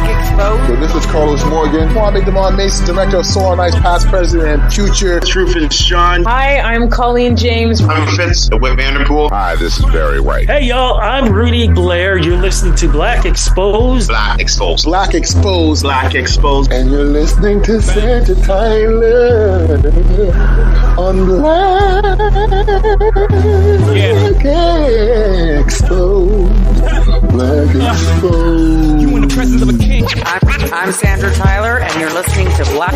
Exposed. So this is Carlos Morgan, Kwame Damon Mason, Director of Solar Nice, Past, Present, and Future. Rufus Sean. Hi, I'm Colleen James. I'm Fitz, the Whip Vanderpool. Hi, this is Barry White. Hey y'all, I'm Rudy Blair. You're listening to Black Exposed. Black Exposed. Black Exposed. Black Exposed. And you're listening to Sandra Tyler on Black Exposed. Black Exposed. You in the presence of a king. I'm Sandra Tyler, and you're listening to Black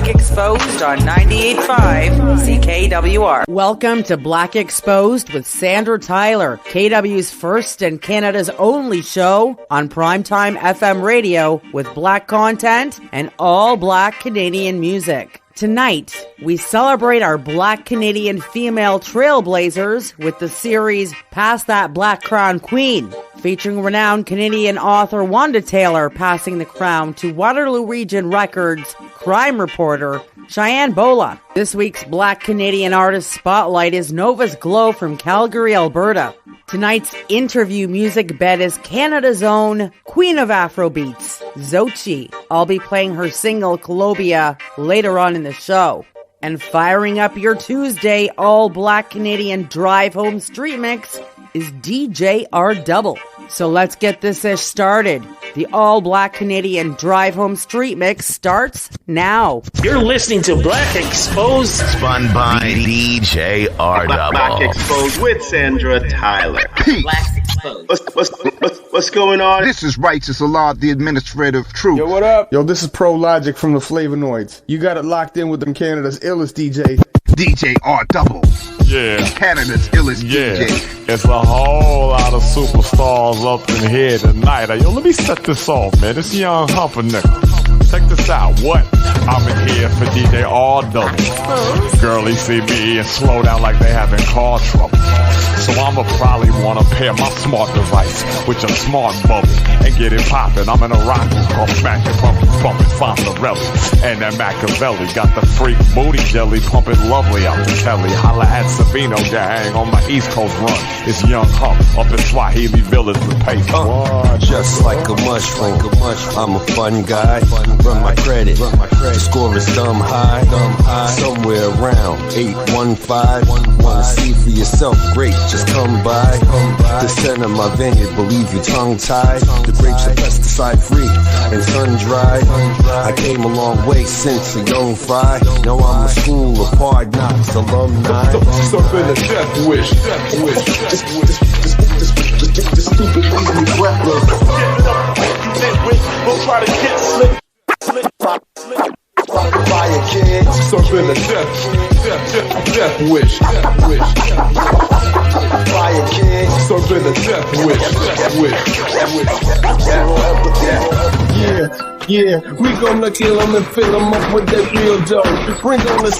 Exposed on 98.5 CKWR. Welcome to Black Exposed with Sandra Tyler, KW's first and Canada's only show on primetime FM radio with black content and all black Canadian music. Tonight, we celebrate our black Canadian female trailblazers with the series Pass That Black Crown Queen, featuring renowned Canadian author Wanda Taylor passing the crown to Waterloo Region Records crime reporter Cheyenne Bholla. This week's Black Canadian Artist Spotlight is Nova's Glow from Calgary, Alberta. Tonight's interview music bed is Canada's own Queen of Afrobeats, Xochi. I'll be playing her single Colombia later on in the show. And firing up your Tuesday all-black Canadian drive-home street mix is DJ R Double. So let's get this ish started. The all-black Canadian drive-home street mix starts now. You're listening to Black Exposed. Spun by DJ R Double. Black Exposed with Sandra Tyler. Black Exposed. What's going on? This is Righteous Allah, the administrative truth. Yo, what up? Yo, this is Pro Logic from the Flavonoids. You got it locked in with them Canada's illest DJ. DJ R Double. Yeah. Canada's illest DJ. It's a whole lot of superstars up in here tonight. Yo, let me set this off, man. This young humper nigga. Check this out. What? I'm in here for DJ R Double. Girlie see me and slow down like they having car trouble. So I'ma probably wanna pair my smart device with your smart bubble and get it poppin'. I'm in a rock called smackin', bumpin', Fonzarelli. And that Machiavelli got the freak booty jelly pumpin' lovely out the telly. Holla at Savino gang on my East Coast run. It's Young Hump up in Swahili Village with pace. Just like a mushroom, I'm a fun guy. Run my credit. The score is dumb high. Somewhere around 815. Wanna see for yourself? Great, just come by. The center of my vineyard, believe you tongue tied. The grapes are pesticide free and sun dried. I came a long way since a young fry. Now I'm a school of hard knocks alumni. Something a death wish. This stupid leaves me breathless. We'll try to get slick. Fire kids. Something a death wish. Fire kids. Something a death wish. Yeah, we gonna kill them and fill them up with that real dope. Bring on the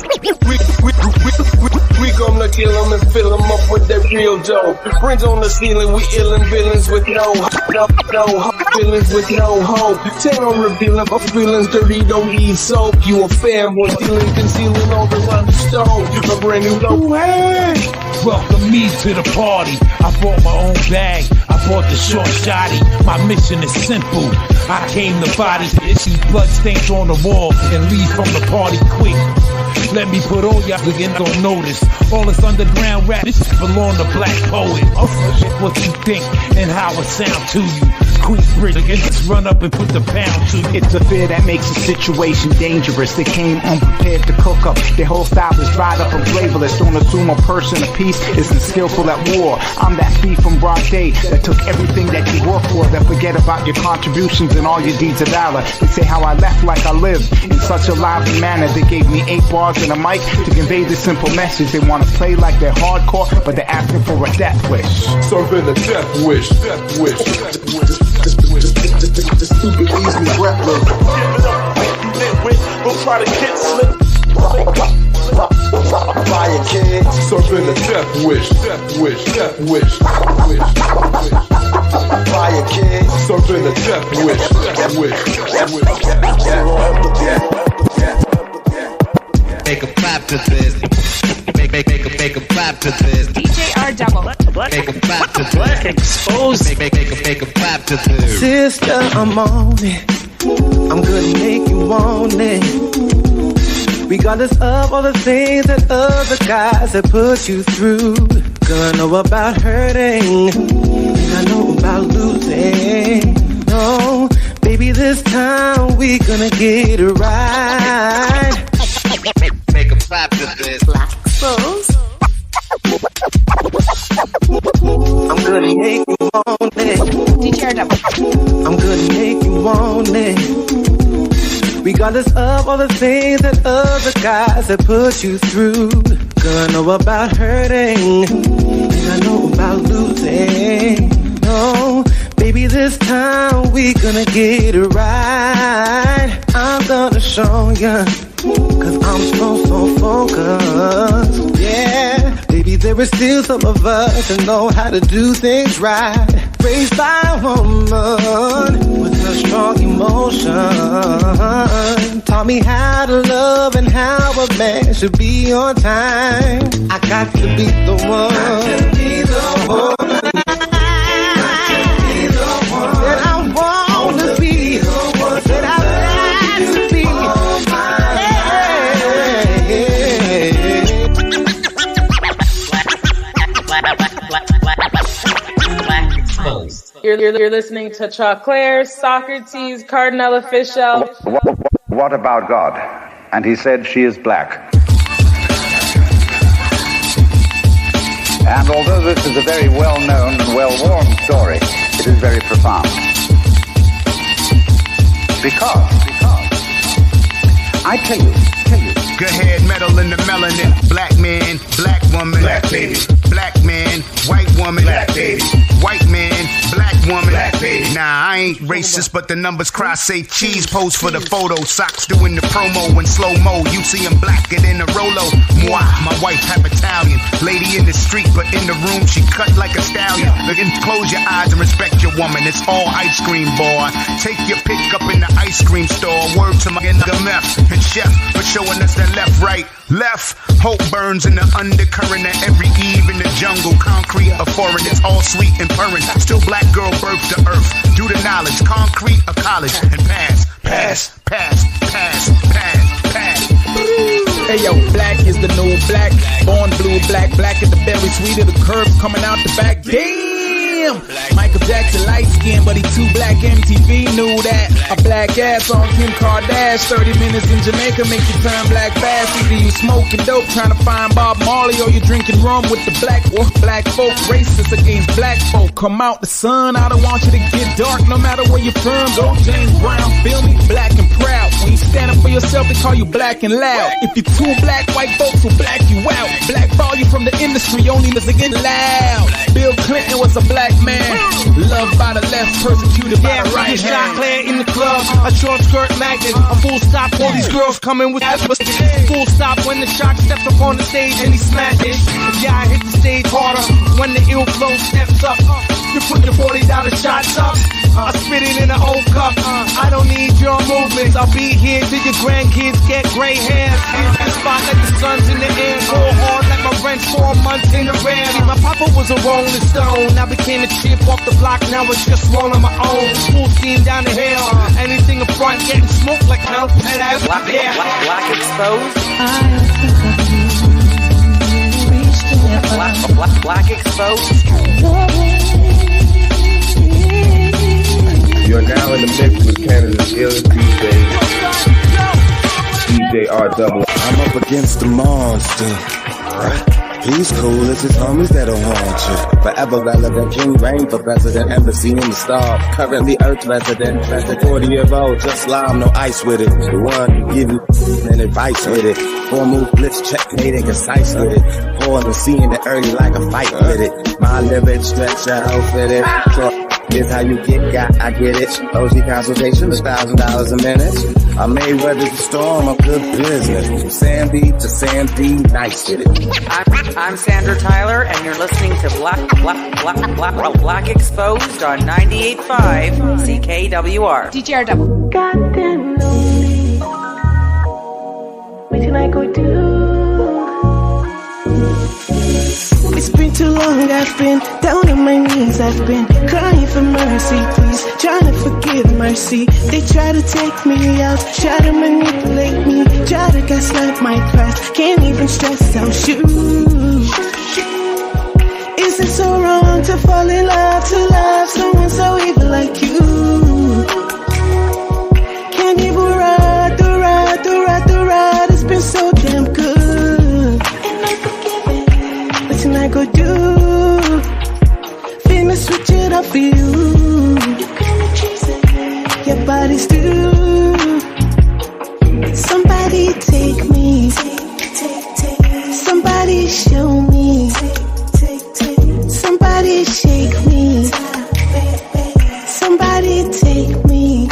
we gonna kill them and fill them up with that real dope. Bring on the ceiling, we illin' villains with no feelings with no hope. Tell them revealing our feelings dirty, don't eat soap. You a fanboy, stealing, concealing all around the stove. A brand new low. Hey, welcome me to the party. I brought my own bag. I bought the short shotty. My mission is simple. I came to body, see blood stains on the wall and leave from the party quick. Let me put all y'all again gon' notice. All this underground rap, this belong to black poet. What you think and how it sound to you? Quick bridge again, just run up and put the pound to you. It's a fear that makes the situation dangerous. They came unprepared to cook up. Their whole style is dried up and flavorless. Don't assume a person of peace isn't skillful at war. I'm that thief from broad day that took everything that you worked for, that forget about your contributions and all your deeds of valor. They say how I left like I lived in such a lively manner. They gave me 8 bars and a mic to convey this simple message. They want to play like they're hardcore, but they're asking for a death wish. Something a death wish. This stupid leaves me breathless. We'll try to get slick. Fire kids. Something a death wish. Fire kids. Something a death wish. Make a clap to this. Make a clap to this. DJ R Double. Black Exposed. Make a clap to do. Sister, I'm on it. I'm gonna make you want it. Regardless of all the things that other guys have put you through. Gonna know about hurting, and I know about losing. No, baby, this time we gonna get it right. Make a clap to this. Black Exposed. I'm gonna make you want it. I'm gonna make you want it. Regardless of all the things that other guys have put you through. Gonna know about hurting, and I know about losing. No, baby, this time we gonna get it right. I'm gonna show ya, cause I'm so focused. Yeah, baby, there is still some of us that know how to do things right. Raised by a woman with a strong emotion. Taught me how to love and how a man should be on time. I got to be the one. Got to be the one. That I want to be. That I like to be. You're listening to Chauclair, Socrates, Cardinal Official. What about God? And he said she is black. And although this is a very well-known and well-worn story, it is very profound. Because I tell you. Go ahead, metal in the melanin. Black man, black woman, black baby. Black man, white woman, black baby. White man, black woman, black baby. Nah, I ain't racist, but the numbers cry, say cheese. Pose for the photo, socks doing the promo in slow-mo. You see him blacker than a Rolo. Moi, my wife half Italian. Lady in the street, but in the room she cut like a stallion. Look and close your eyes and respect your woman. It's all ice cream, boy. Take your pick up in the ice cream store. Word to my MF and chef for showing us that left, right, left. Hope burns in the undercurrent of every eve in the jungle. Concrete or foreign, it's all sweet and purring. Still black girl birth to earth. Do the knowledge, concrete or college, and pass. Hey yo, black is the new black. Born blue, black is the berry sweet of the curve coming out the back. Damn! Michael Jackson light skin, but he too black. MTV knew that. A black ass on Kim Kardashian. 30 minutes in Jamaica make you turn black fast. Either you smoking dope trying to find Bob Marley, or you drinking rum with the black folk. Racist against black folk. Come out the sun, I don't want you to get dark. No matter where you're from, go James Brown. Feel me? Black and proud. When you stand up for yourself, they call you black and loud. If you're too black, white folks will black you out. Blackball you from the industry, only to get loud. Bill Clinton was a black man, loved by the left, persecuted by the right hand. Chauclair in the club, a short skirt magnet, a full stop. All these girls coming with full stop when the shock steps up on the stage and he smashed it. Yeah, I hit the stage harder when the ill flow steps up. You put your $40 shots up. I spit it in an old cup. I don't need your movements. I'll be here till your grandkids get gray hair. In the spot like the sun's in the air. Go hard like my rent 4 months in the rear. My papa was a rolling stone. I became a chip off the block. Now it's just rolling my own. Full steam down the hill. Anything in front getting smoked like hell. Black Exposed. Black Exposed. You're now in the mix with Canada's illest DJ R-Double. I'm up against the monster. He's cool, it's his homies that'll haunt you. Forever relevant, King reign for president, embassy in the star. Currently Earth resident, 40-year-old, just slime, no ice with it. The one who give you and advice with it. 4-move blitz, checkmate and concise with it. Pouring and seeing it early like a fight with it. My lyrics stretch out outfit it. Here's how you get got, I get it. OG consultation is $1,000 a minute. I may weather the storm, I'm good business. From Sam B to Sam D, nice with it. I'm Sandra Tyler, and you're listening to Black Exposed on 98.5 CKWR. DJ R-Double. Goddamn lonely. What can I go do? It's been too long, I've been down on my knees, I've been crying for mercy, please, trying to forgive mercy. They try to take me out, try to manipulate me, try to gaslight my pride, can't even stress out you. Is it so wrong to fall in love, to love someone so evil like you? Can't even ride the ride, it's been so damn good. And I forgive it, but tonight go do. Finna switch it up for you. You gonna chase it, your body's due. Somebody take me, somebody show me, somebody shake me, somebody take me,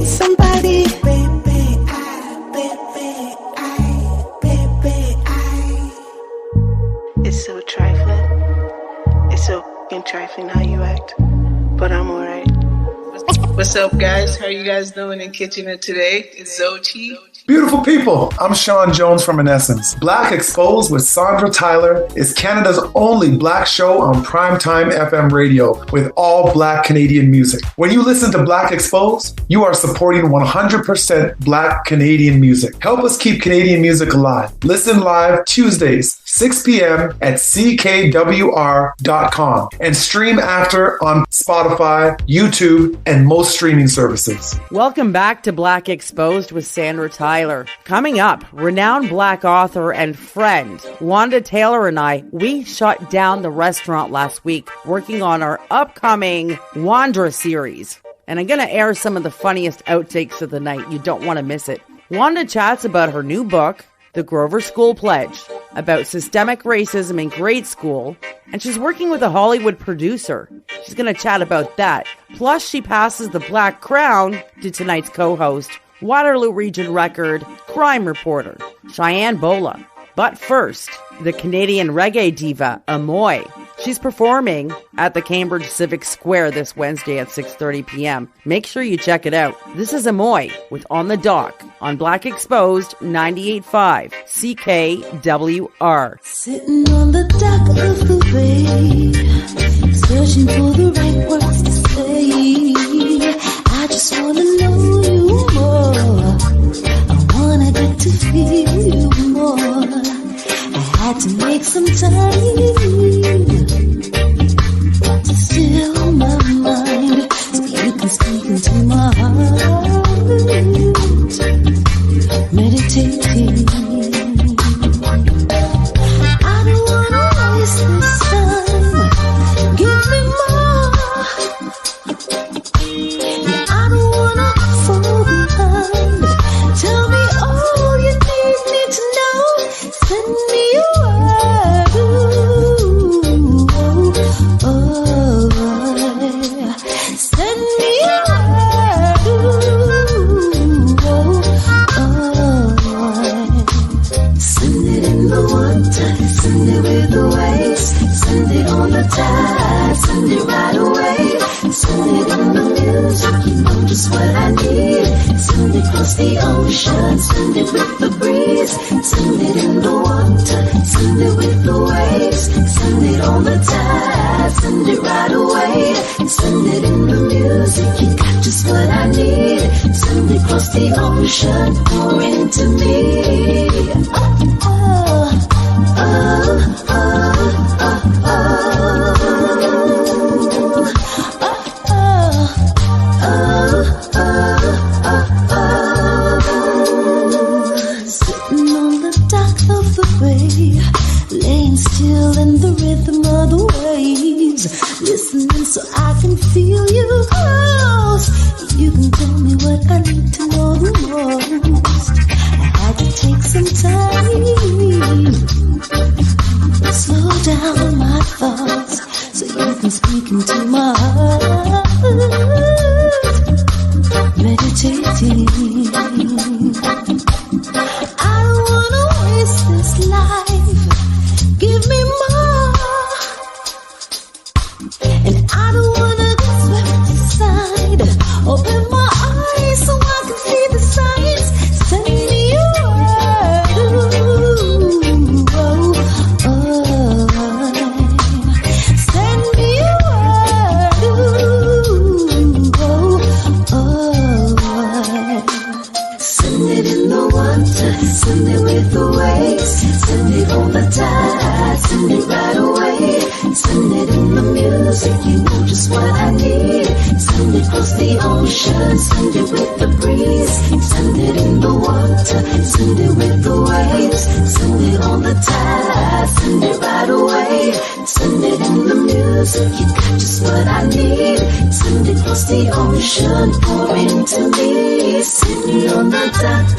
somebody. It's so trifling, it's so f***ing trifling how you act, but I'm alright. What's up, guys? How are you guys doing in Kitchener today? It's Zochi. Beautiful people, I'm Sean Jones from Evanescence. Black Exposed with Sandra Tyler is Canada's only black show on primetime FM radio with all black Canadian music. When you listen to Black Exposed, you are supporting 100% black Canadian music. Help us keep Canadian music alive. Listen live Tuesdays, 6 p.m. at ckwr.com and stream after on Spotify, YouTube, and most streaming services. Welcome back to Black Exposed with Sandra Tyler. Coming up, renowned black author and friend Wanda Taylor and I, we shut down the restaurant last week working on our upcoming Wanda series. And I'm going to air some of the funniest outtakes of the night. You don't want to miss it. Wanda chats about her new book, The Grover School Pledge, about systemic racism in grade school, and she's working with a Hollywood producer. She's going to chat about that. Plus, she passes the Black Crown to tonight's co-host, Waterloo Region record, crime reporter, Cheyenne Bholla. But first, the Canadian reggae diva, Amoy. She's performing at the Cambridge Civic Square this Wednesday at 6:30 p.m. Make sure you check it out. This is Amoy with On the Dock on Black Exposed 98.5 CKWR. Sitting on the dock of the bay, searching for the right words to say. I just wanna know you more. I wanna get to feel you more. I had to make some time to still my mind, so you can speak into my heart. Meditating. I don't wanna waste this time. Give me more. And I don't wanna fall behind. Tell me all you need me to know. Send me a word. Send me a word. Send it in the water. Send it with the waves. Send it on the tide. Send it right away. Send it in the music, you know just what I need. Send it across the ocean, send it with the breeze. Send it in the water, send it with the waves. Send it on the tide, send it right away. Send it in the music, you got just what I need. Send it across the ocean, pour into me. Oh, oh, oh, oh, oh, oh. Sitting on the dock of the bay, laying still in the rhythm of the waves, listening so I can feel you close. You can tell me what I need to know the most. I had to take some time, slow down my thoughts, so you can speak into my heart. Meditating. I don't wanna waste this life. Give me more. And I don't wanna get swept aside. Open my eyes so I can see the signs. Send me a word. Oh, oh. Send it across the ocean, send it with the breeze, send it in the water, send it with the waves, send it on the tide, send it right away, send it in the music, you got just what I need, send it across the ocean, pour into me, send it on the top.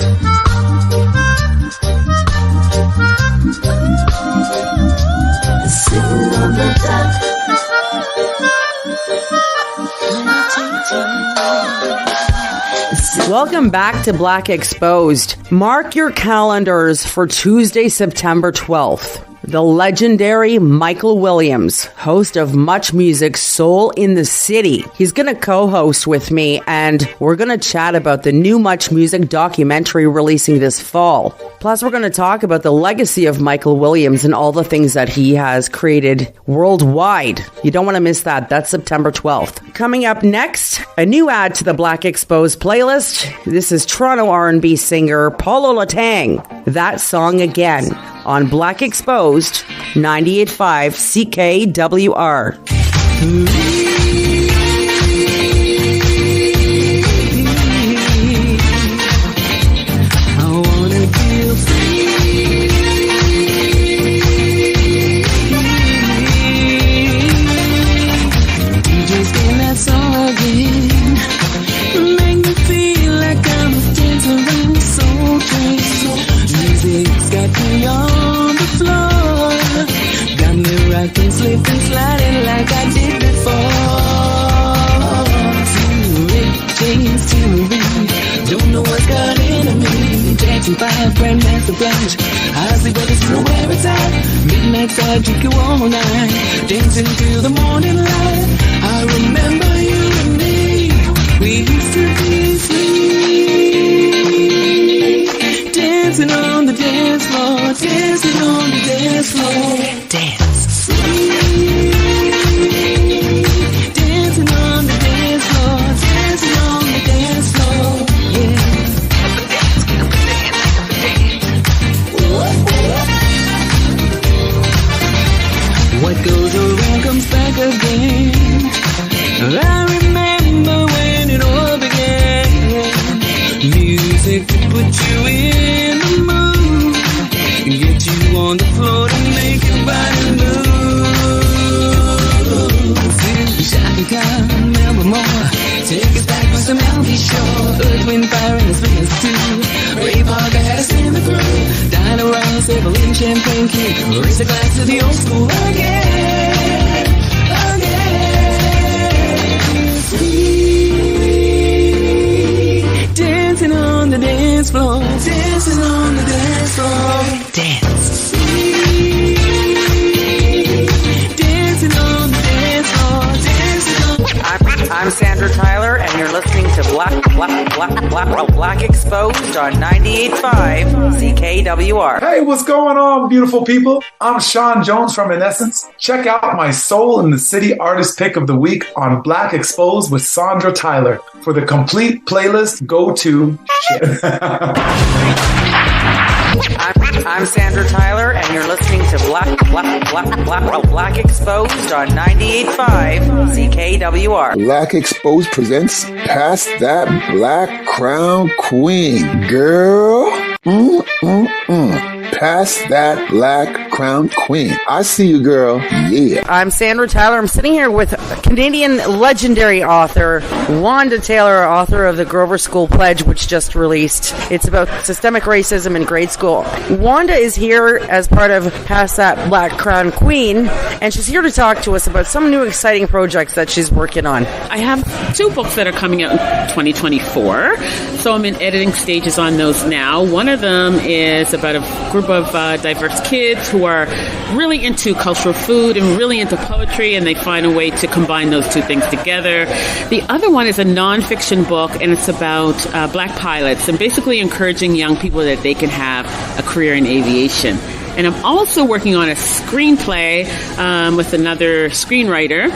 Sitting on the dock. Welcome back to Black Exposed. Mark your calendars for Tuesday, September 12th. The legendary Michael Williams, host of Much Music Soul in the City. He's going to co-host with me, and we're going to chat about the new Much Music documentary releasing this fall. Plus, we're going to talk about the legacy of Michael Williams and all the things that he has created worldwide. You don't want to miss that. That's September 12th. Coming up next, a new add to the Black Exposed playlist. This is Toronto R&B singer Paulo Latang. That Song Again on Black Exposed 98.5 CKWR. Slipping, sliding like I did before. Chains to me, don't know what's got into me. Dancing by a grandmaster blanche, I sleep with this through every time. Midnight side, drink you all night, dancing till the morning light. I remember you and me, we used to be free. Dancing on the dance floor, dancing on the dance floor. Dance. Dancing on the dance floor, dancing on the dance floor, yeah. What goes around comes back again. I remember when it all began. Music to put you in the mood, get you on the floor to make your body move. Shaka Khan, remember more. Take us back with some Elvis Show. Earth, Wind, Fire, and the Smiths too. Ray Parker had us in the groove. Dinah Ross, Evelyn, Champagne King. Raise a glass to the old school again, again. Free. Dancing on the dance floor, dancing on the dance floor. Dance. Free. Dancing on the dance floor, dancing on. I'm Sandra Tyler, and you're listening to Black Exposed on 98.5 CKWR. Hey, what's going on, beautiful people? I'm Sean Jones from Evanescence. Check out my Soul in the City artist pick of the week on Black Exposed with Sandra Tyler. For the complete playlist, go to... I'm Sandra Tyler, and you're listening to Black Exposed on 98.5 CKWR. Black Exposed presents Past That Black Crown Queen. Girl. Past That Black Crown Queen. I see you, girl. Yeah. I'm Sandra Tyler. I'm sitting here with Canadian legendary author Wanda Taylor, author of the Grover School Pledge, which just released. It's about systemic racism in grade school. Wanda is here as part of Past That Black Crown Queen, and she's here to talk to us about some new exciting projects that she's working on. I have 2 books that are coming out in 2024, so I'm in editing stages on those now. One of them is about a group of diverse kids who are really into cultural food and really into poetry, and they find a way to combine those 2 things together. The other one is a nonfiction book, and it's about black pilots and basically encouraging young people that they can have a career in aviation. And I'm also working on a screenplay with another screenwriter.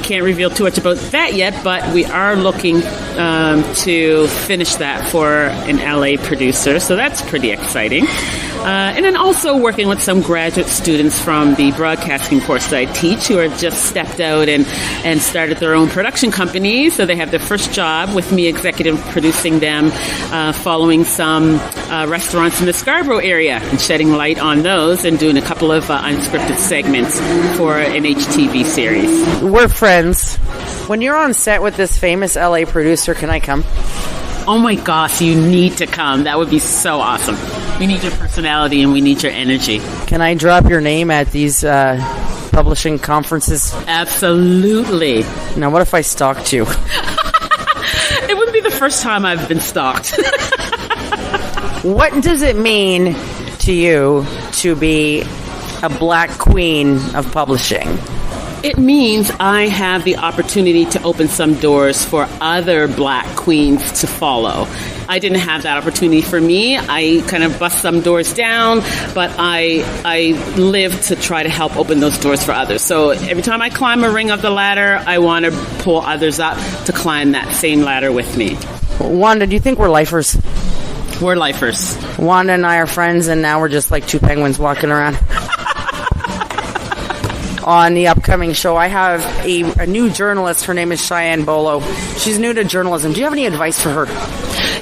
Can't reveal too much about that yet, but we are looking to finish that for an LA producer, so that's pretty exciting. And then also working with some graduate students from the broadcasting course that I teach who are just stepped out and started their own production company. So they have their first job with me executive producing them, following some restaurants in the Scarborough area and shedding light on those and doing a couple of unscripted segments for an HTV series. We're friends. When you're on set with this famous LA producer, can I come? Oh my gosh, you need to come. That would be so awesome. We need your personality and we need your energy. Can I drop your name at these publishing conferences? Absolutely. Now, what if I stalked you? It wouldn't be the first time I've been stalked. What does it mean to you to be a black queen of publishing? It means I have the opportunity to open some doors for other black queens to follow. I didn't have that opportunity for me. I kind of bust some doors down, but I live to try to help open those doors for others. So every time I climb a ring of the ladder, I want to pull others up to climb that same ladder with me. Wanda, do you think we're lifers? We're lifers. Wanda and I are friends, and now we're just like two penguins walking around. On the upcoming show, I have a new journalist. Her name is Cheyenne Bholla. She's new to journalism. Do you have any advice for her?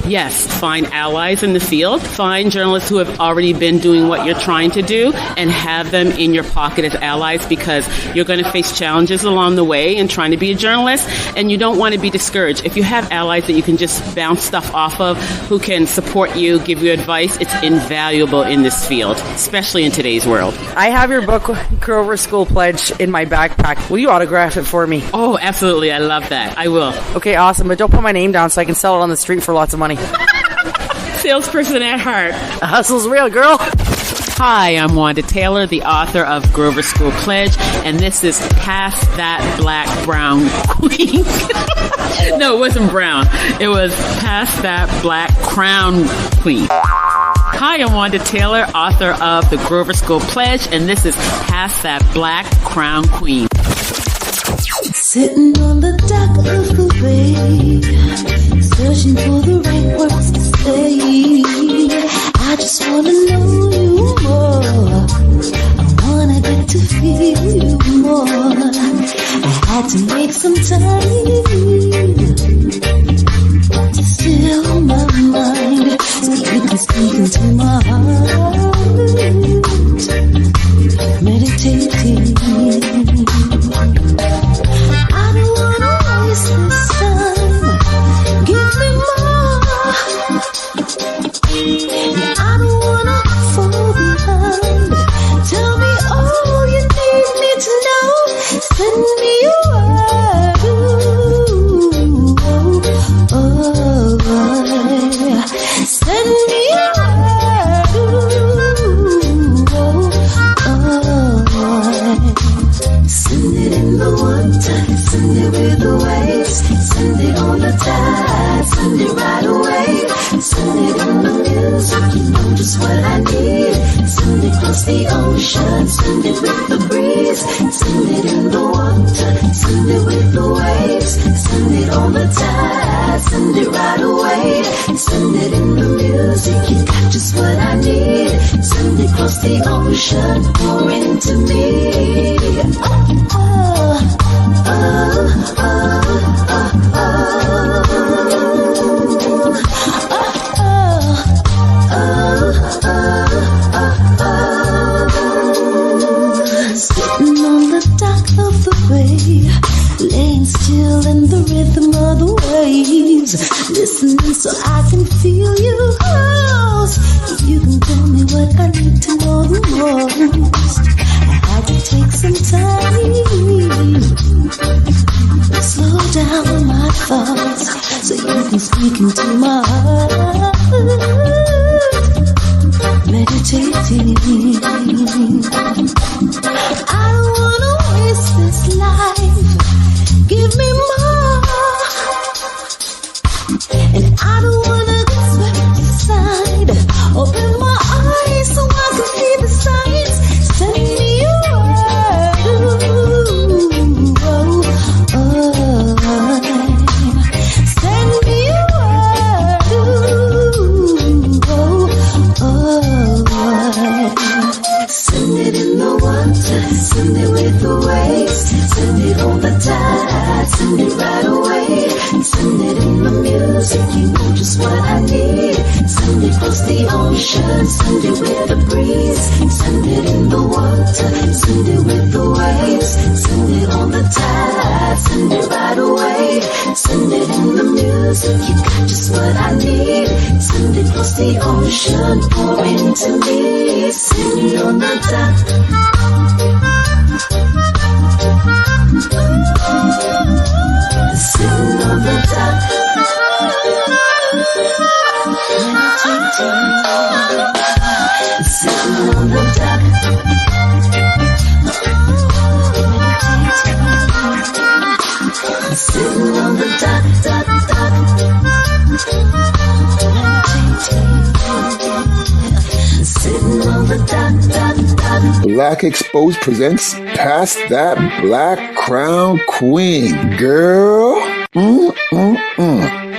Yes, find allies in the field. Find journalists who have already been doing what you're trying to do and have them in your pocket as allies, because you're going to face challenges along the way in trying to be a journalist, and you don't want to be discouraged. If you have allies that you can just bounce stuff off of, who can support you, give you advice, it's invaluable in this field, especially in today's world. I have your book, Grover School Pledge, in my backpack. Will you autograph it for me? Oh, absolutely. I love that. I will. Okay, awesome. But don't put my name down so I can sell it on the street for lots of money. Salesperson at heart. The hustle's real, girl. Hi, I'm Wanda Taylor, the author of Grover School Pledge, and this is Past That Black Brown Queen. No, it wasn't brown. It was Past That Black Crown Queen. Hi, I'm Wanda Taylor, author of the Grover School Pledge, and this is Past That Black Crown Queen. Sitting on the dock of the bay, searching for the right words to say. I just wanna know you more. I wanna get to feel you more. I had to make some time to still my mind, so you can speak into my heart. Meditating. I don't wanna waste this time. Give me more. And I don't wanna fall behind. Tell me all you need me to know. Send me your word. Send me your word. Send it in the water, send it with the waves, send it on the tide, send it right away, send it on the music, you know just what I need, send it across the ocean, send it with the breeze, send it in the water, send it with the waves, send it on the tide, send it right away, send it in the music, you got just what I need, send it across the ocean, pour into me. Sitting on the dock of the bay, laying still in the rhythm of the waves, listening so I can feel you close. You can tell me what I need to know the most. I had to take some time, slow down my thoughts, so you can speak into my heart. Meditating. I don't wanna waste this life. Give me more. And I don't wanna get swept aside. Open my eyes so I can see the signs. Send me your word. Send me your word. tide, send it right away. Send it in the music, you know just what I need. Send it across the ocean, send it with the breeze. Send it in the water, send it with the waves. Send it on the tide, send it right away. Send it in the music, you got just what I need. Send it across the ocean, pour into me. Sitting on the dock. Sitting on the dock. Sitting on the dock. Sitting on the dock, dock, dock. Sitting on the dock, dock, dock. Black Exposed presents Past That Black Crown Queen. Girl.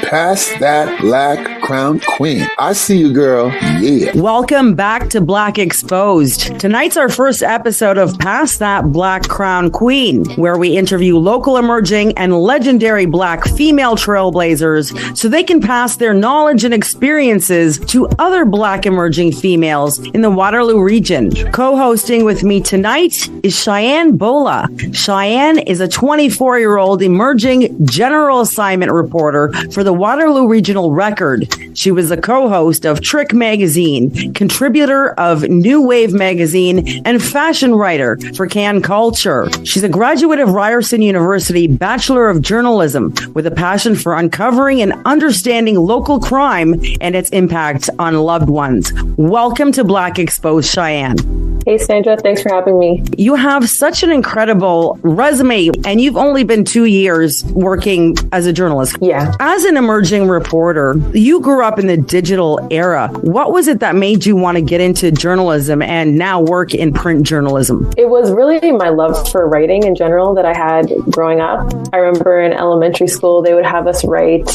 Past That Black Crown Queen. I see you, girl. Yeah. Welcome back to Black Exposed. Tonight's our first episode of Past That Black Crown Queen, where we interview local emerging and legendary Black female trailblazers so they can pass their knowledge and experiences to other Black emerging females in the Waterloo region. Co-hosting with me tonight is Cheyenne Bholla. Cheyenne is a 24-year-old emerging general assignment reporter for the Waterloo Regional Record. She was a co-host of Trick Magazine, contributor of New Wave Magazine, and fashion writer for Can Culture. She's a graduate of Ryerson University Bachelor of Journalism with a passion for uncovering and understanding local crime and its impact on loved ones. Welcome to Black Exposed, Cheyenne. Hey, Sandra. Thanks for having me. You have such an incredible resume, and you've only been 2 years working as a journalist. Yeah. As an emerging reporter, you grew up in the digital era. What was it that made you want to get into journalism and now work in print journalism? It was really my love for writing in general that I had growing up. I remember in elementary school, they would have us write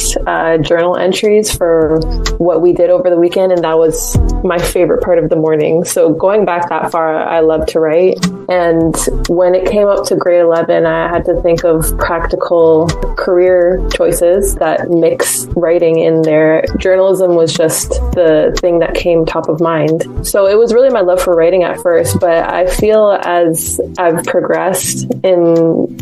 journal entries for what we did over the weekend, and that was my favorite part of the morning. So going back that far, I loved to write. And when it came up to grade 11, I had to think of practical career choices that mix writing in there. Journalism was just the thing that came top of mind. So it was really my love for writing at first, but I feel as I've progressed in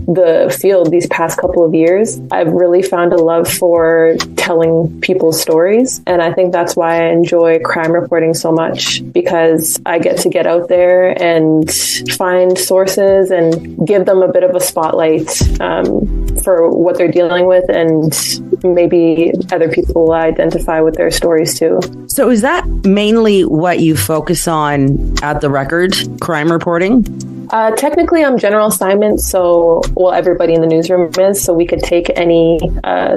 the field these past couple of years, I've really found a love for telling people's stories. And I think that's why I enjoy crime reporting so much, because I get to get out there and find sources and give them a bit of a spotlight for what they're dealing with, and maybe other people will identify with their stories too. So is that mainly what you focus on at the Record, crime reporting? Technically, I'm general assignment, so, well, everybody in the newsroom is, so we could take any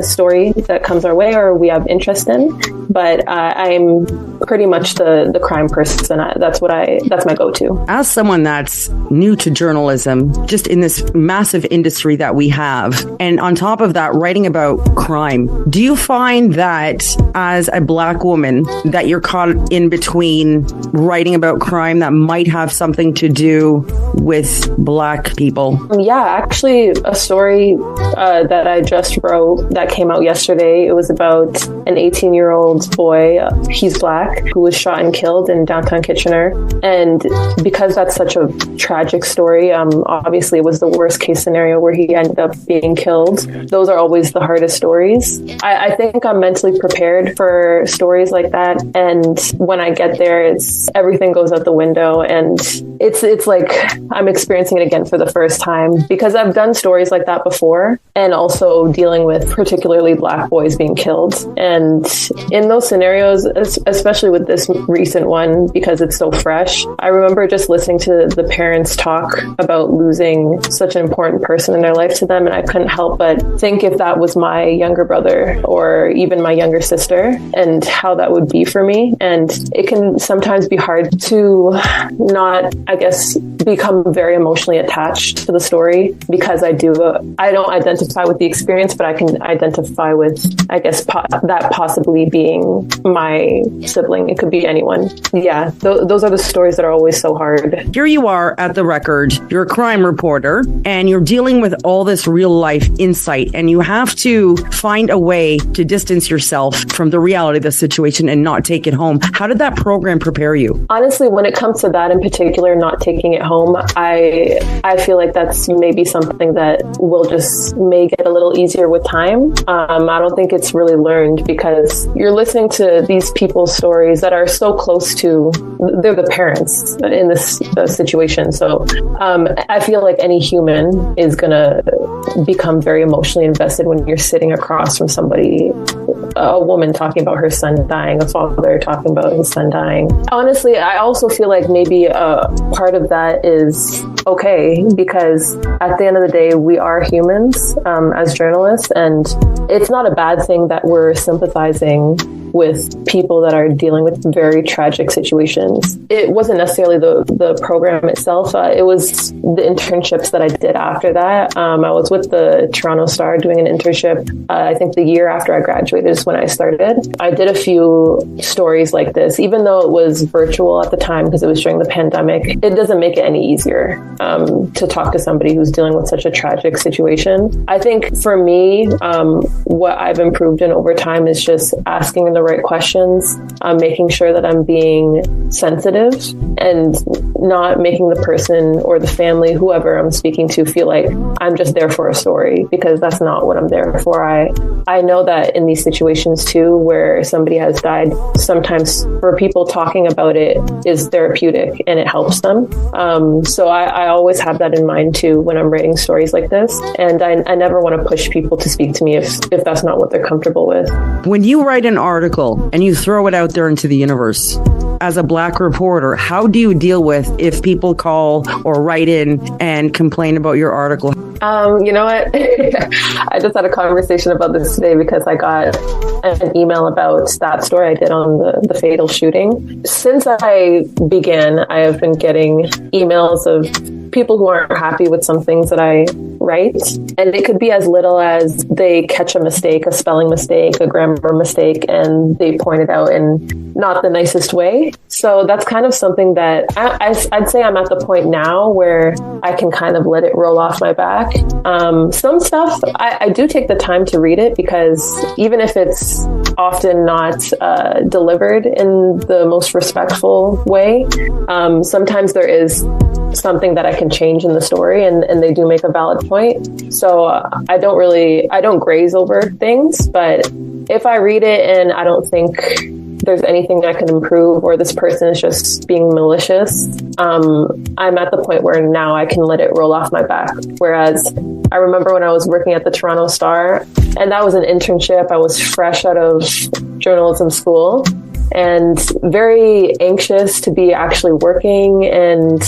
story that comes our way or we have interest in, but I'm pretty much the crime person. That's my go-to. As someone that's new to journalism, just in this massive industry that we have, and on top of that, writing about crime, do you find that as a Black woman that you're caught in between writing about crime that might have something to do with Black people? Yeah, actually, a story that I just wrote that came out yesterday. It was about an 18-year-old boy, he's Black, who was shot and killed in downtown Kitchener. And because that's such a tragic story, obviously it was the worst case scenario where he ended up being killed. Those are always the hardest stories. I think I'm mentally prepared for stories like that. And when I get there, everything goes out the window, and it's like I'm experiencing it again for the first time, because I've done stories like that before, and also dealing with particularly Black boys being killed. And in those scenarios, especially with this recent one, because it's so fresh, I remember just listening to the parents talk about losing such an important person in their life to them, and I couldn't help but think if that was my younger brother or even my younger sister, and how that would be for me. And it can sometimes be hard to not, I guess, become very emotionally attached to the story because I don't identify with the experience, but I can identify with, I guess, that possibly being my sibling. It could be anyone. Yeah, those are the stories that are always so hard. Here you are at the record. You're a crime reporter and you're dealing with all this real life insight, and you have to find a way to distance yourself from the reality of the situation and not take it home. How did that program prepare you? Honestly, when it comes to that in particular, not taking it home, I feel like that's maybe something that will just make it a little easier with time. I don't think it's really learned because you're listening to these people's stories that are so close to, they're the parents in this situation. So I feel like any human is going to become very emotionally invested when you're sitting across from somebody, a woman talking about her son dying, a father talking about his son dying. Honestly, I also feel like maybe a part of that is okay, because at the end of the day, we are humans as journalists, and it's not a bad thing that we're sympathizing with people that are dealing with very tragic situations. It wasn't necessarily the program itself. It was the internships that I did after that. I was with the Toronto Star doing an internship. I think the year after I graduated is when I started. I did a few stories like this, even though it was virtual at the time because it was during the pandemic. It doesn't make it any easier to talk to somebody who's dealing with such a tragic situation. I think for me, what I've improved in over time is just asking the right questions, making sure that I'm being sensitive and not making the person or the family, whoever I'm speaking to, feel like I'm just there for a story, because that's not what I'm there for. I know that in these situations too, where somebody has died, sometimes for people talking about it is therapeutic and it helps them. So I always have that in mind too when I'm writing stories like this. And I never want to push people to speak to me if that's not what they're comfortable with. When you write an article and you throw it out there into the universe, as a Black reporter, how do you deal with if people call or write in and complain about your article? You know what? I just had a conversation about this today because I got an email about that story I did on the fatal shooting. Since I began, I have been getting emails of people who aren't happy with some things that I write. And it could be as little as they catch a mistake, a spelling mistake, a grammar mistake, and they point it out in not the nicest way. So that's kind of something that I'd say I'm at the point now where I can kind of let it roll off my back. Some stuff, I do take the time to read it, because even if it's often not delivered in the most respectful way, sometimes there is something that I can change in the story, and they do make a valid point. So I don't graze over things, but if I read it and I don't think there's anything I can improve, or this person is just being malicious, I'm at the point where now I can let it roll off my back. Whereas I remember when I was working at the Toronto Star, and that was an internship, I was fresh out of journalism school and very anxious to be actually working and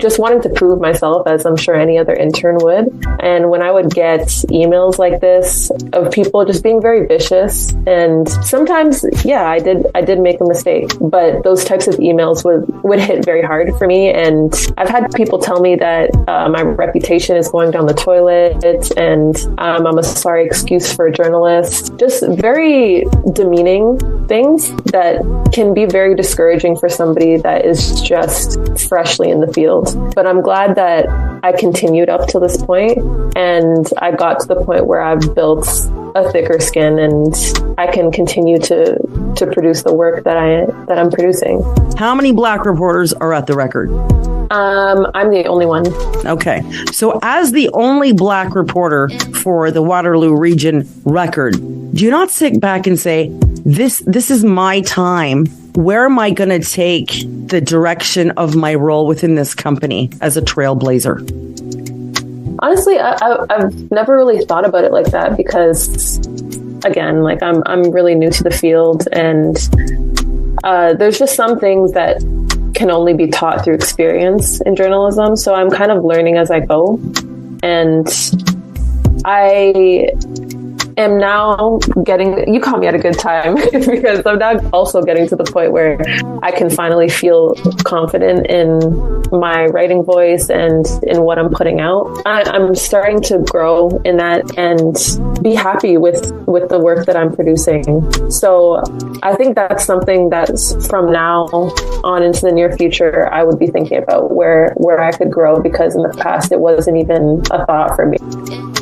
just wanting to prove myself, as I'm sure any other intern would. And when I would get emails like this of people just being very vicious, and sometimes, yeah, I did make a mistake, but those types of emails would hit very hard for me. And I've had people tell me that my reputation is going down the toilet, and I'm a sorry excuse for a journalist. Just very demeaning things that can be very discouraging for somebody that is just freshly in the field. But I'm glad that I continued up to this point, and I got to the point where I've built a thicker skin, and I can continue to produce the work that I'm producing. How many Black reporters are at the record? I'm the only one. Okay. So as the only Black reporter for the Waterloo Region Record, do you not sit back and say, this is my time? Where am I going to take the direction of my role within this company as a trailblazer? Honestly, I've never really thought about it like that, because, again, like I'm really new to the field, and there's just some things that can only be taught through experience in journalism. So I'm kind of learning as I go, and I am now you caught me at a good time because I'm now also getting to the point where I can finally feel confident in my writing voice and in what I'm putting out. I'm starting to grow in that and be happy with the work that I'm producing. So I think that's something that's from now on into the near future, I would be thinking about where I could grow, because in the past it wasn't even a thought for me.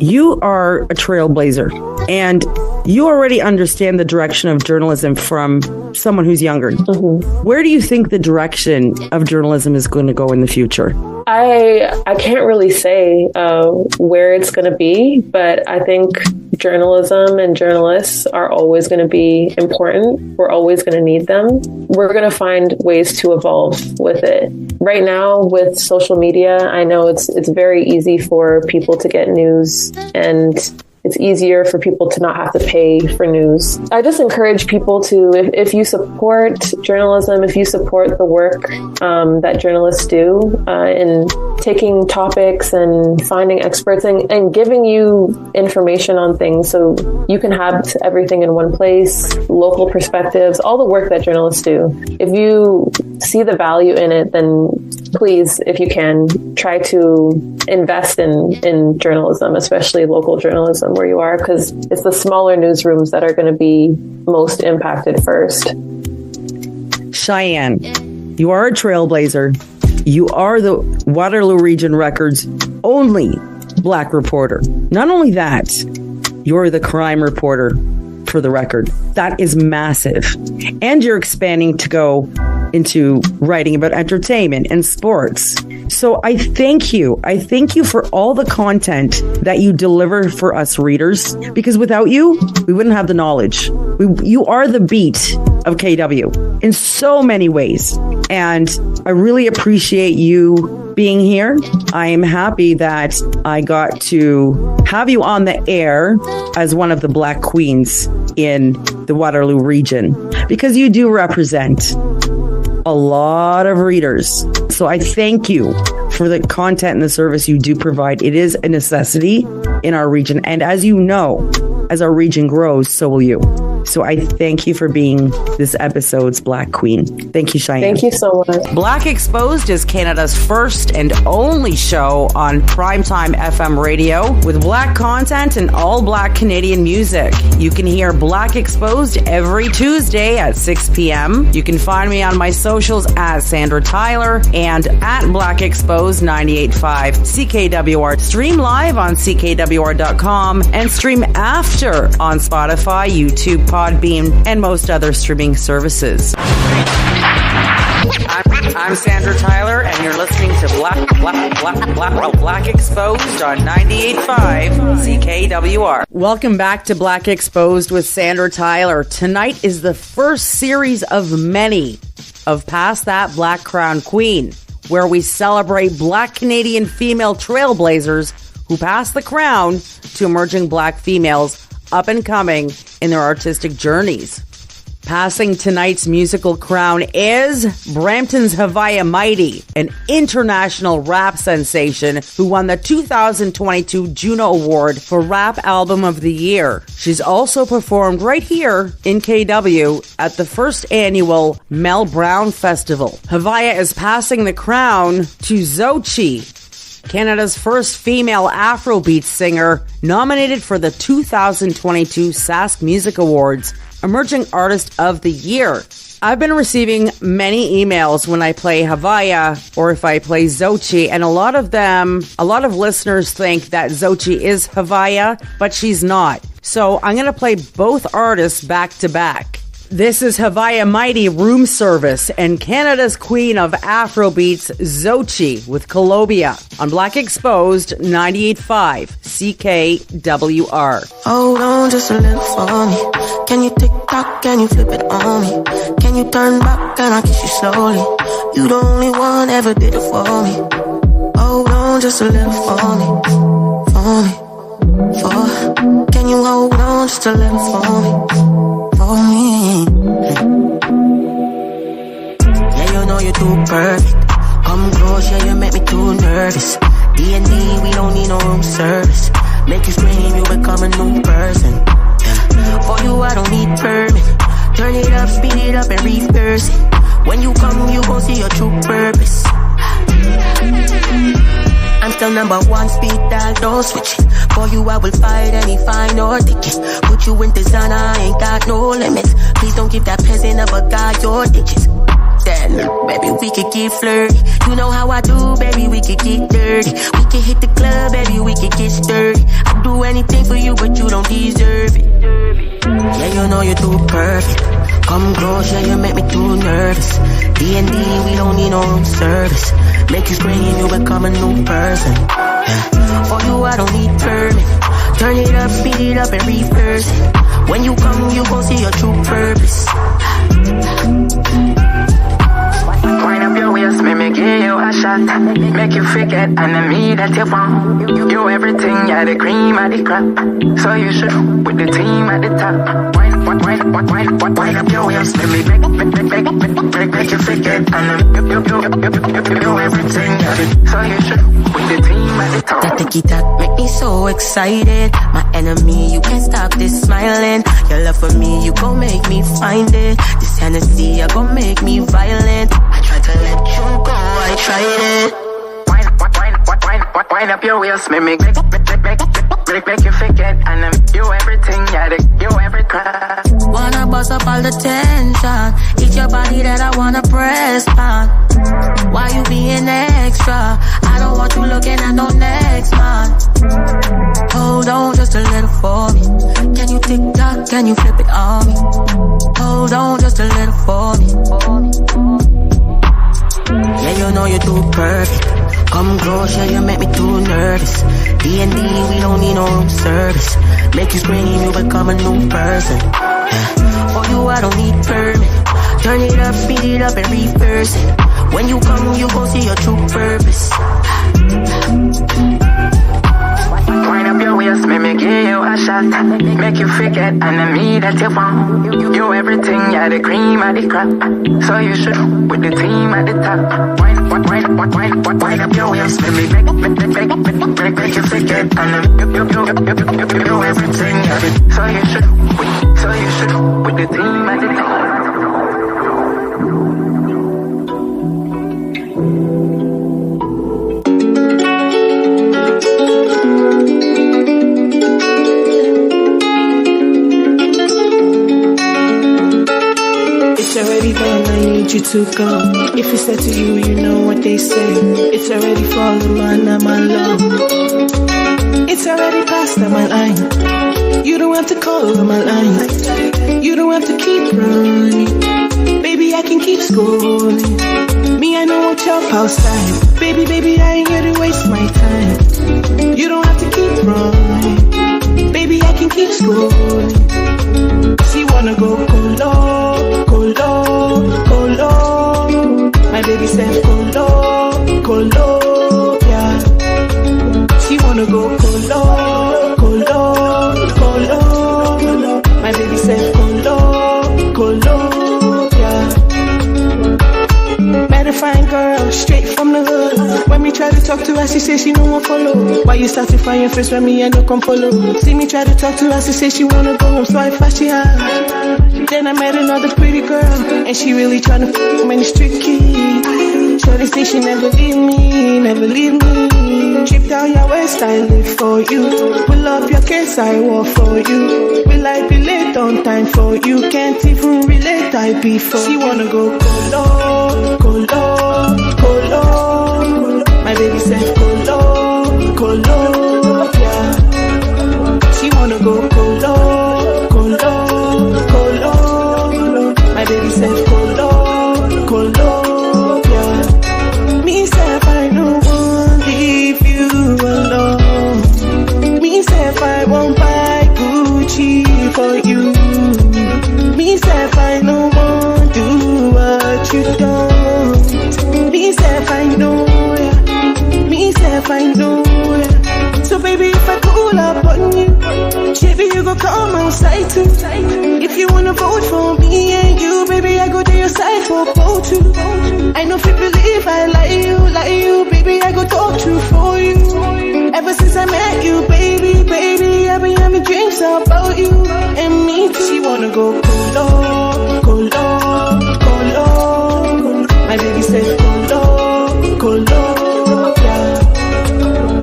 You are a trailblazer, and you already understand the direction of journalism from someone who's younger. Mm-hmm. Where do you think the direction of journalism is going to go in the future? I can't really say where it's going to be, but I think journalism and journalists are always going to be important. We're always going to need them. We're going to find ways to evolve with it. Right now, with social media, I know it's very easy for people to get news, and it's easier for people to not have to pay for news. I just encourage people to, if you support journalism, if you support the work that journalists do in taking topics and finding experts and giving you information on things so you can have everything in one place, local perspectives, all the work that journalists do. If you see the value in it, then please, if you can, try to invest in journalism, especially local journalism where you are, because it's the smaller newsrooms that are going to be most impacted first. Cheyenne, you are a trailblazer. You are the Waterloo Region Record's only Black reporter. Not only that, you're the crime reporter for the Record. That is massive. And you're expanding to go into writing about entertainment and sports. So I thank you. I thank you for all the content that you deliver for us readers, because without you, we wouldn't have the knowledge. You are the beat of KW in so many ways. And I really appreciate you being here. I am happy that I got to have you on the air as one of the Black queens in the Waterloo region, because you do represent a lot of readers. So I thank you for the content and the service you do provide. It is a necessity in our region. And as you know, as our region grows, so will you. So I thank you for being this episode's Black Queen. Thank you, Cheyenne. Thank you so much. Black Exposed is Canada's first and only show on primetime FM radio with Black content and all Black Canadian music. You can hear Black Exposed every Tuesday at 6 p.m. You can find me on my socials at Sandra Tyler and at Black Exposed 98.5 CKWR. Stream live on CKWR.com and stream after on Spotify, YouTube, Podbean, and most other streaming services. I'm Sandra Tyler, and you're listening to Black Exposed on 98.5 CKWR. Welcome back to Black Exposed with Sandra Tyler. Tonight is the first series of many of Pass That Black Crown Queen, where we celebrate Black Canadian female trailblazers who pass the crown to emerging Black females up and coming in their artistic journeys. Passing tonight's musical crown is Brampton's Havaya Mighty, an international rap sensation who won the 2022 Juno Award for Rap Album of the Year. She's also performed right here in KW at the first annual Mel Brown Festival. Havaya is passing the crown to Xochitl, Canada's first female Afrobeat singer, nominated for the 2022 Sask Music Awards Emerging Artist of the Year. I've been receiving many emails when I play Havaya or if I play Xochitl, and a lot of listeners think that Xochitl is Havaya, but she's not. So I'm going to play both artists back to back. This is Havaya Mighty Room Service and Canada's Queen of Afrobeats, Xochitl, with Colombia on Black Exposed 98.5 CKWR. Hold on just a little for me. Can you tick tock, can you flip it on me? Can you turn back and I'll kiss you slowly? You the only one ever did it for me. Hold on just a little for me. Can you hold on just a little for me? Yeah, you know you're too perfect. Come close, yeah, you make me too nervous. D&D, we don't need no room service. Make you scream, you become a new person. Still number one, speed dial, don't switch it. For you I will fight any fine or ticket. Put you in designer, I ain't got no limits. Please don't give that peasant of a guy your digits. Then, baby, we could get flirty. You know how I do, baby, we could get dirty. We could hit the club, baby, we could get sturdy. I'd do anything for you, but you don't deserve it. Yeah, you know you're too perfect. Come close, yeah, you make me too nervous. D&D, we don't need no room service. Make you scream, you become a new person. Yeah. For you, I don't need permit. Turn it up, speed it up, and reverse it. When you come, you gon' see your true purpose. Wind up your waist, make me give you a shot. Make you forget enemy that you want. You everything, yeah, the cream of the crop. So you should with the team at the top. Wind up your waist, make me make you forget enemy. You everything, yeah. So you should with the team at the top. That ticky tack make me so excited. My enemy, you can't stop this smiling. Your love for me, you gon' make me find it. This Hennessy, you gon' make me violent. I tried to let you go, I tried it. Wind up your waist, make me make you forget. And you everything, yeah, you everything. Wanna bust up all the tension. It's your body that I wanna press on. Why you being extra? I don't want you looking at no next man. Hold on just a little for me. Can you tick tock? Can you flip it on me? Hold on just a little for me. Yeah, you know you're too perfect. Come close, yeah, you make me too nervous. D&D, we don't need no room service. Make you scream, you become a new person. Yeah. For you, I don't need permit. Turn it up, speed it up, and reverse it. When you come, you gon' see your true purpose. Wind up your waist, make me give you a shot. Make you forget enemy that you want. You everything, yeah, the cream of the crop. So you should with the team at the top. Wind up your waist, make me make you forget enemy. You everything, yeah. So you should with the team at the top. It's already done, I need you to go. If it's said to you, you know what they say. It's already fallen, man, I'm alone. It's already past my line. You don't have to call my line. You don't have to keep running. Baby, I can keep scrolling. Me, I know what your pal style. Baby, I ain't here to waste my time. You don't have to keep running. Baby, I can keep scrolling. She wanna go low. My baby said go low, yeah. She wanna go low. My baby said go low, yeah. Better fine girl, straight from the hood. When me try to talk to her, she say she no want follow. Why you start to find your face when me and no come follow? See me try to talk to her, she say she wanna go home, so I fast she hard. Then I met another pretty girl, and she really tryna f*** me tricky. Shorty say she never leave me. Trip down your waist, I live for you. Pull up your case, I walk for you. Will I be late on time for you? Can't even relate, I be for. She wanna go low. My baby said go low, yeah. She wanna go low. My baby said go low, yeah. Me said I don't want leave you alone. Me said I won't buy Gucci for you. Me said I don't want do what you don't. Me said I know, yeah. Me said I know, yeah. So baby, if I pull up on you, baby, you go come outside too. If you wanna vote for me and you, baby, I go to your side for vote too. I know if you believe I like you, baby, I go talk true for you. Ever since I met you, baby, I've been having dreams about you and me too. She wanna go low. My baby said go low, yeah.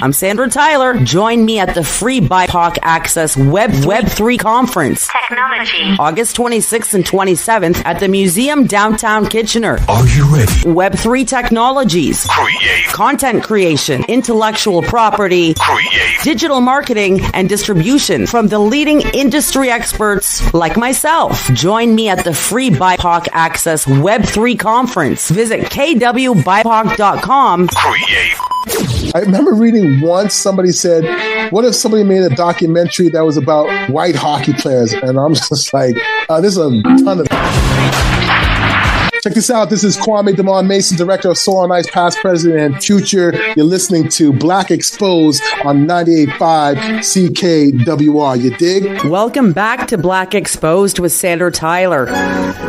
I'm Sandra Tyler. Join me at the free BIPOC Access Web3 Conference. Technology. August 26th and 27th at the Museum Downtown Kitchener. Are you ready? Web3 technologies. Create. Content creation. Intellectual property. Create. Digital marketing and distribution from the leading industry experts like myself. Join me at the free BIPOC Access Web3 Conference. Visit kwbipoc.com. Create. I remember reading once somebody said, what if somebody made a documentary that was about white hockey players? And I'm just like, there's a ton of... Check this out. This is Kwame Damon Mason, director of Soul on Ice, past, present, and future. You're listening to Black Exposed on 98.5 CKWR. You dig? Welcome back to Black Exposed with Sandra Tyler.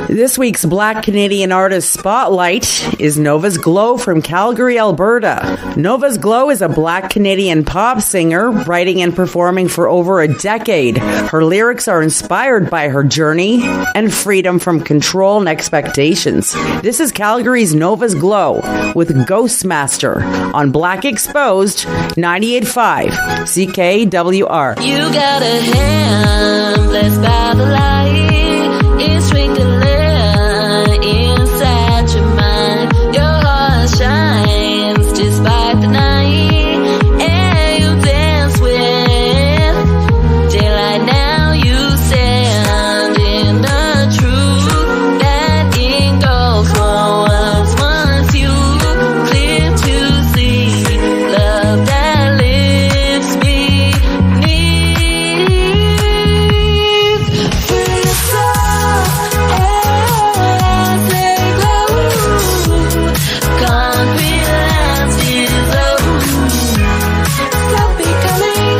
This week's Black Canadian Artist Spotlight is Nova's Glow from Calgary, Alberta. Nova's Glow is a Black Canadian pop singer, writing and performing for over a decade. Her lyrics are inspired by her journey and freedom from control and expectations. This is Calgary's Nova's Glow with Ghostmaster on Black Exposed 98.5 CKWR. You got a hand blessed by the light. It's twinkling inside your mind. Your heart shines despite the night, and you dance with daylight. Now you stand in the truth that in goes once you clear to see love that lifts me beneath. Free your soul as they glow. Confidence is over. Stop becoming,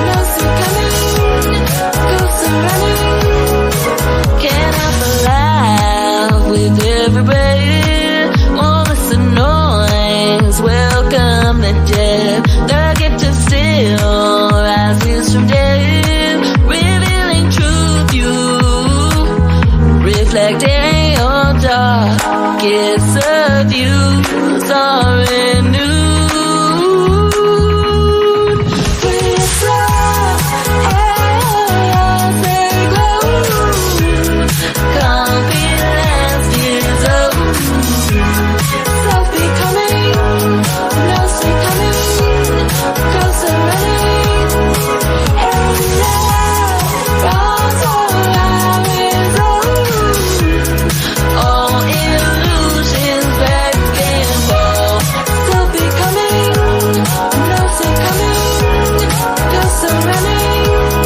no succumbing, go surrounding. Can't help but laugh with every breath. All this noise, welcome the dead. The gift of still rises from death, revealing truth you reflecting your darkest of views are renewed. Free your soul as they glow. Confidence is over. Self-becoming, no succumbing, go surrendering. And now, rise around is over. All illusions back and forth. Self-becoming, no succumbing, go surrendering.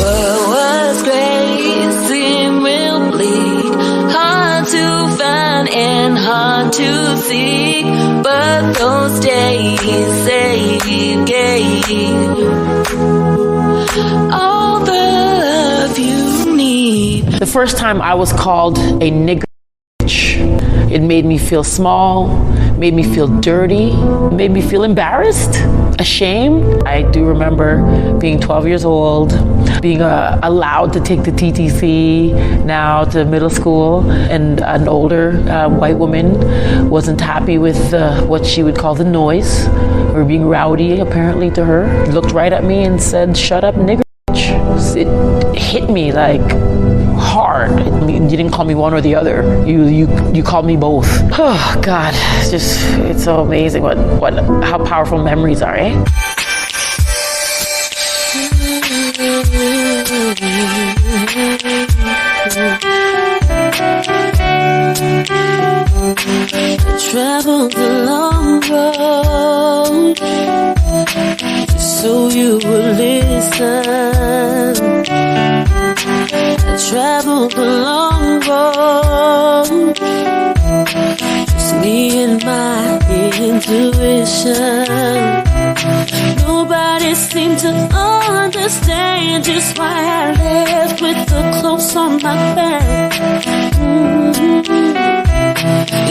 What was great seemed real bleak, hard to find and hard to seek, but those days they gave all the love you need. The first time I was called a nigger, it made me feel small, made me feel dirty, made me feel embarrassed, ashamed. I do remember being 12 years old, being allowed to take the TTC now to middle school, and an older white woman wasn't happy with what she would call the noise, or being rowdy apparently to her. Looked right at me and said, "Shut up, nigger." It hit me like hard. You didn't call me one or the other. You called me both. Oh God, it's so amazing how powerful memories are, eh? I traveled a long road just so you would listen. I traveled a long road, just me and my intuition. Nobody seemed to understand just why I left with the clothes on my back.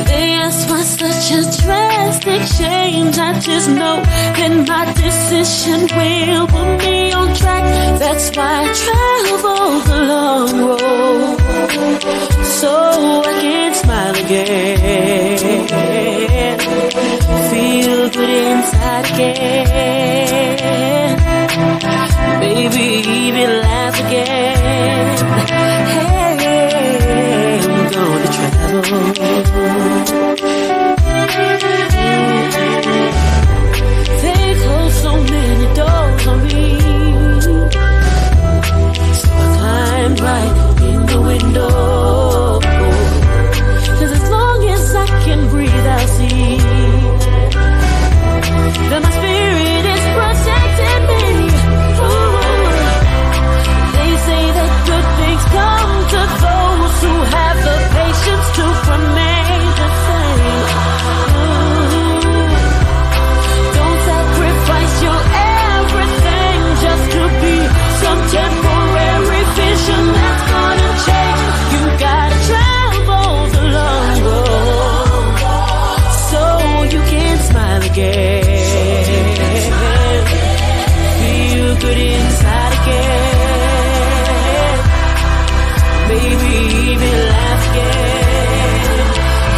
They asked why such a drastic change. I just know that my decision will put me on track. That's why I travel the long road, so I can smile again, feel good inside. again. Baby, even laugh again. Hey, I'm gonna travel. They close so many doors on me, so I climbed right in the window. 'Cause as long as I can breathe, I'll see that my spirit is protecting me. Ooh. They say that good things come to those who have the patience to remain the same. Don't sacrifice your everything just to be some temporary vision that's gonna change. You gotta travel the long road so you can smile again. Feel good inside again. Maybe even laugh again.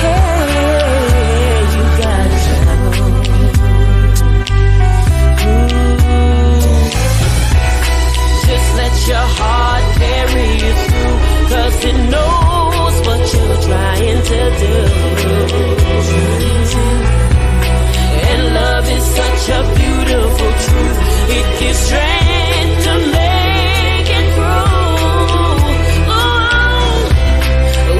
Hey, you gotta travel. Just let your heart carry you through, 'cause it knows what you're trying to do. And love is such a beautiful truth. It gives strength to make it through. Ooh.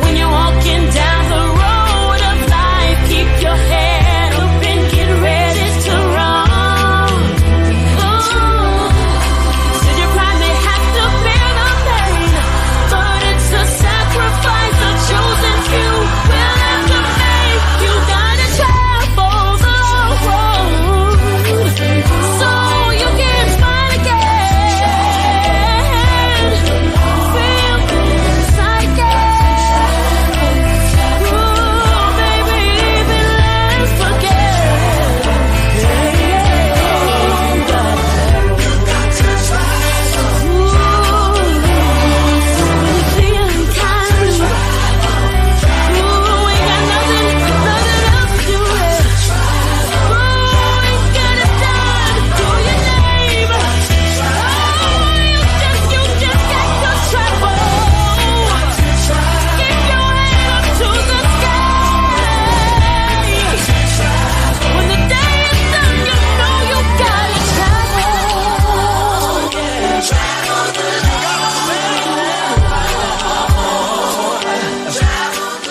When you're walking down the road of life, keep your head up and get ready to run. Ooh. So your pride may have to bear the pain, but it's a sacrifice a chosen few will have to make. You gotta travel the road so you can smile again. Feel good inside again. Ooh, baby, even laugh again. Feeling kind. Ooh, ain't got nothing else to do with. Ooh, ain't got it done to your neighbor. Oh, you just got to travel. Keep your head up to the sky. When the day is done, you know you gotta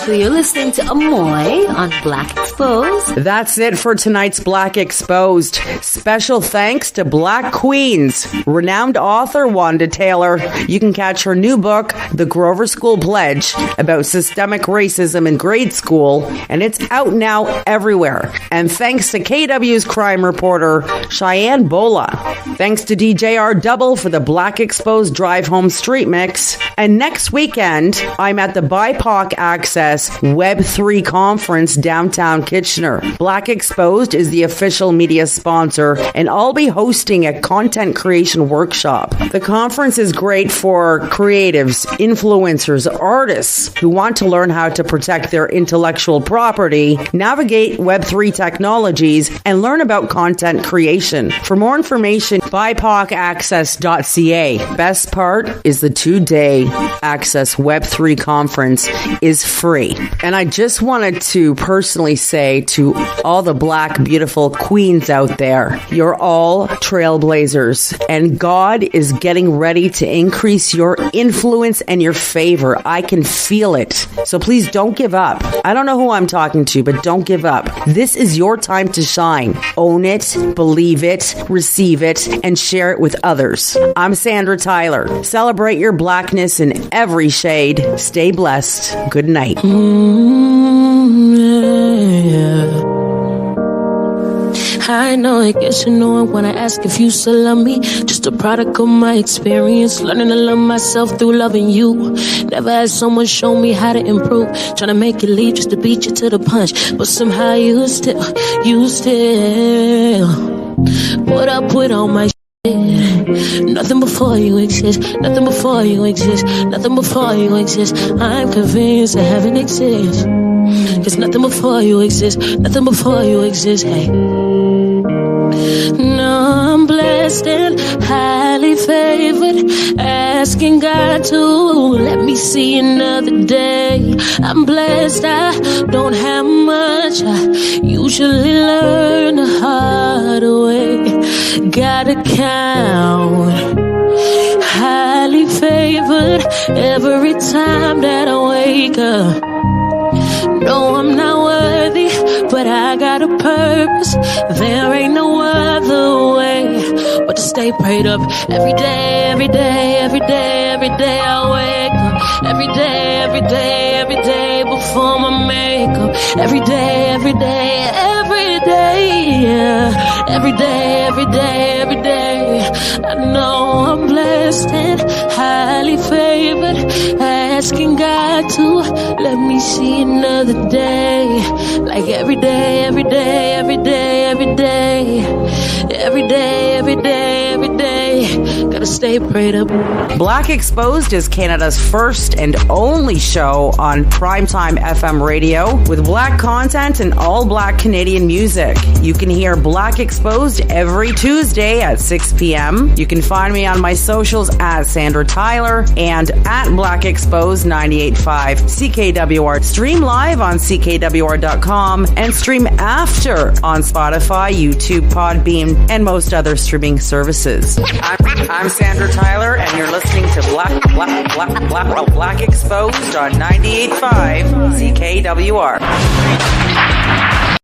So you're listening to Amoy on Black Exposed. That's it for tonight's Black Exposed. Special thanks to Black Queens, renowned author Wanda Taylor. You can catch her new book, The Grover School Pledge, about systemic racism in grade school, and it's out now everywhere. And thanks to KW's crime reporter, Cheyenne Bholla. Thanks to DJR Double for the Black Exposed Drive Home Street Mix. And next weekend, I'm at the BIPOC Access Web3 Conference downtown Kitchener. Black Exposed is the official media sponsor, and I'll be hosting a content creation workshop. The conference is great for creatives, influencers, artists who want to learn how to protect their intellectual property, navigate Web3 technologies, and learn about content creation. For more information, BIPOCaccess.ca. Best part is the 2-day Access Web3 conference is free. And I just wanted to personally say to all the Black beautiful queens out there, you're all trailblazers, and God is getting ready to increase your influence and your favor. I can feel it. So please don't give up. I don't know who I'm talking to, but don't give up. This is your time to shine. Own it, believe it, receive it, and share it with others. I'm Sandra Tyler. Celebrate your blackness in every shade. Stay blessed. Good night. I know it gets annoying when I ask if you still love me. Just a product of my experience, learning to love myself through loving you. Never had someone show me how to improve, trying to make it leave just to beat you to the punch. But somehow you still put up with all my shit. Nothing before you exist, nothing before you exist, nothing before you exist. I'm convinced that heaven exists, 'cause nothing before you exist, nothing before you exist. Hey, No, I'm blessed and highly favored. Asking God to let me see another day. I'm blessed, I don't have much. I usually learn the hard way. Gotta count. Highly favored every time that I wake up. No, I'm not worthy, but I got a purpose. There ain't no other way but to stay prayed up every day, every day, every day, every day I wake up. Every day, every day, every day before my makeup. Every day, every day, every day, yeah. Every day, every day, every day. I know I'm blessed and highly favored. Asking God to let me see another day. Like every day, every day, every day, every day. Every day, every day, every day. Gotta stay prayed up. Black Exposed is Canada's first and only show on primetime FM radio with black content and all black Canadian music. You can hear Black Exposed every Tuesday at 6 p.m. You can find me on my socials at Sandra Tyler and at Black Exposed 98.5 CKWR. Stream live on CKWR.com and stream after on Spotify, YouTube, Podbean, and most other streaming services. I'm Sandra Tyler, and you're listening to Black Exposed on 98.5 CKWR.